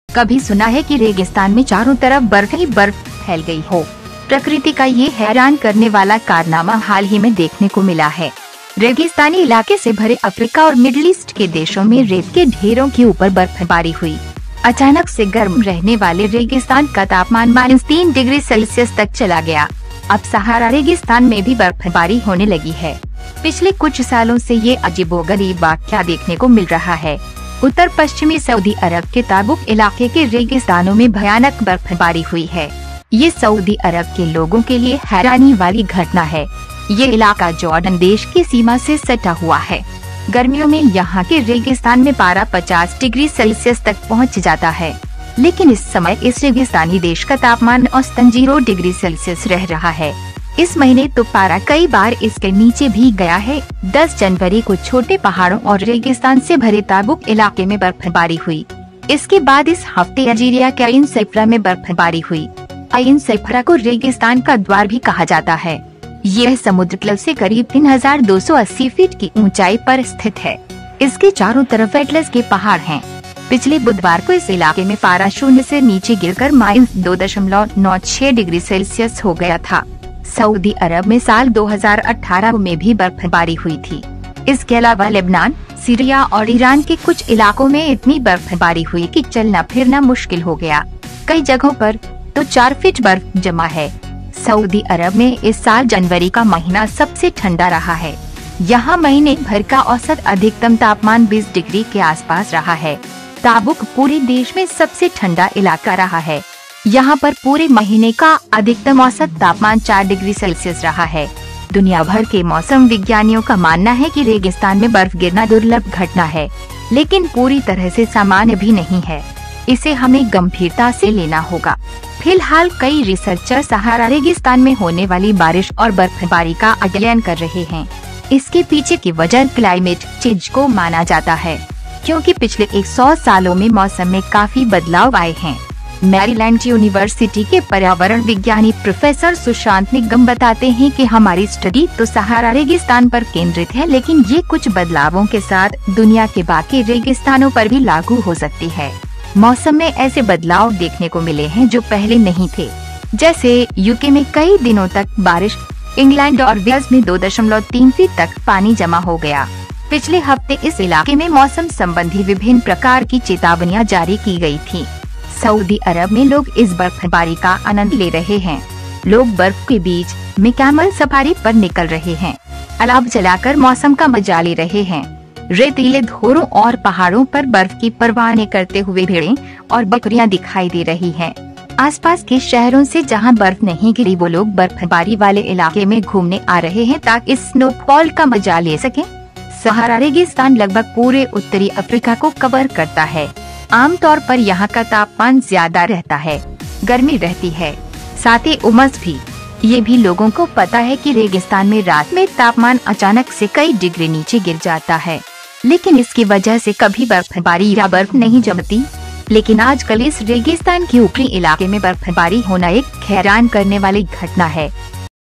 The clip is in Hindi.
कभी सुना है कि रेगिस्तान में चारों तरफ बर्फ ही बर्फ फैल गई हो? प्रकृति का ये हैरान करने वाला कारनामा हाल ही में देखने को मिला है। रेगिस्तानी इलाके से भरे अफ्रीका और मिडिल ईस्ट के देशों में रेत के ढेरों के ऊपर बर्फबारी हुई। अचानक से गर्म रहने वाले रेगिस्तान का तापमान -3 डिग्री सेल्सियस तक चला गया। अब सहारा रेगिस्तान में भी बर्फबारी होने लगी है। पिछले कुछ सालों से ये अजीबोगरीब वाकया देखने को मिल रहा है। उत्तर पश्चिमी सऊदी अरब के ताबुक इलाके के रेगिस्तानों में भयानक बर्फबारी हुई है। ये सऊदी अरब के लोगों के लिए हैरानी वाली घटना है। ये इलाका जॉर्डन देश की सीमा से सटा हुआ है। गर्मियों में यहाँ के रेगिस्तान में पारा 50 डिग्री सेल्सियस तक पहुँच जाता है, लेकिन इस समय इस रेगिस्तानी देश का तापमान औसतन 0 डिग्री सेल्सियस रह रहा है। इस महीने तो पारा कई बार इसके नीचे भी गया है। 10 जनवरी को छोटे पहाड़ों और रेगिस्तान से भरे ताबुक इलाके में बर्फबारी हुई। इसके बाद इस हफ्ते अल्जीरिया के आइन सैफरा में बर्फबारी हुई। आइन सैफरा को रेगिस्तान का द्वार भी कहा जाता है। यह समुद्र तल से करीब 3280 फीट की ऊंचाई पर स्थित है। इसके चारों तरफ एटलस के पहाड़ हैं। पिछले बुधवार को इस इलाके में पारा शून्य से नीचे गिरकर -2.96 डिग्री सेल्सियस हो गया था। सऊदी अरब में साल 2018 में भी बर्फबारी हुई थी। इसके अलावा लेबनान, सीरिया और ईरान के कुछ इलाकों में इतनी बर्फबारी हुई कि चलना फिरना मुश्किल हो गया। कई जगहों पर तो 4 फीट बर्फ जमा है। सऊदी अरब में इस साल जनवरी का महीना सबसे ठंडा रहा है। यहाँ महीने भर का औसत अधिकतम तापमान 20 डिग्री के आसपास रहा है। ताबुक पूरे देश में सबसे ठंडा इलाका रहा है। यहाँ पर पूरे महीने का अधिकतम औसत तापमान 4 डिग्री सेल्सियस रहा है। दुनिया भर के मौसम विज्ञानियों का मानना है कि रेगिस्तान में बर्फ गिरना दुर्लभ घटना है, लेकिन पूरी तरह से सामान्य भी नहीं है। इसे हमें गंभीरता से लेना होगा। फिलहाल कई रिसर्चर सहारा रेगिस्तान में होने वाली बारिश और बर्फबारी का अध्ययन कर रहे हैं। इसके पीछे की वजह क्लाइमेट चेंज को माना जाता है, क्योंकि पिछले 100 सालों में मौसम में काफी बदलाव आए हैं। मैरीलैंड यूनिवर्सिटी के पर्यावरण विज्ञानी प्रोफेसर सुशांत निगम बताते हैं कि हमारी स्टडी तो सहारा रेगिस्तान पर केंद्रित है, लेकिन ये कुछ बदलावों के साथ दुनिया के बाकी रेगिस्तानों पर भी लागू हो सकती है। मौसम में ऐसे बदलाव देखने को मिले हैं जो पहले नहीं थे, जैसे यूके में कई दिनों तक बारिश, इंग्लैंड और वेल्स में 2.3 फीट तक पानी जमा हो गया। पिछले हफ्ते इस इलाके में मौसम संबंधी विभिन्न प्रकार की चेतावनियां जारी की गई थी। सऊदी अरब में लोग इस बर्फबारी का आनंद ले रहे हैं। लोग बर्फ के बीच में कैमल सफारी पर निकल रहे हैं। अलाव जलाकर मौसम का मजा ले रहे हैं। रेतीले धोरों और पहाड़ों पर बर्फ की परवाह न करते हुए भेड़ें और बकरियां दिखाई दे रही हैं। आसपास के शहरों से जहां बर्फ नहीं गिरी, वो लोग बर्फबारी वाले इलाके में घूमने आ रहे हैं ताकि स्नोफॉल का मजा ले सकें। सहारा रेगिस्तान लगभग पूरे उत्तरी अफ्रीका को कवर करता है। आमतौर पर यहाँ का तापमान ज्यादा रहता है, गर्मी रहती है, साथ ही उमस भी। ये भी लोगों को पता है कि रेगिस्तान में रात में तापमान अचानक से कई डिग्री नीचे गिर जाता है, लेकिन इसकी वजह से कभी बर्फबारी या बर्फ नहीं जमती। लेकिन आजकल इस रेगिस्तान के ऊपरी इलाके में बर्फबारी होना एक हैरान करने वाली घटना है।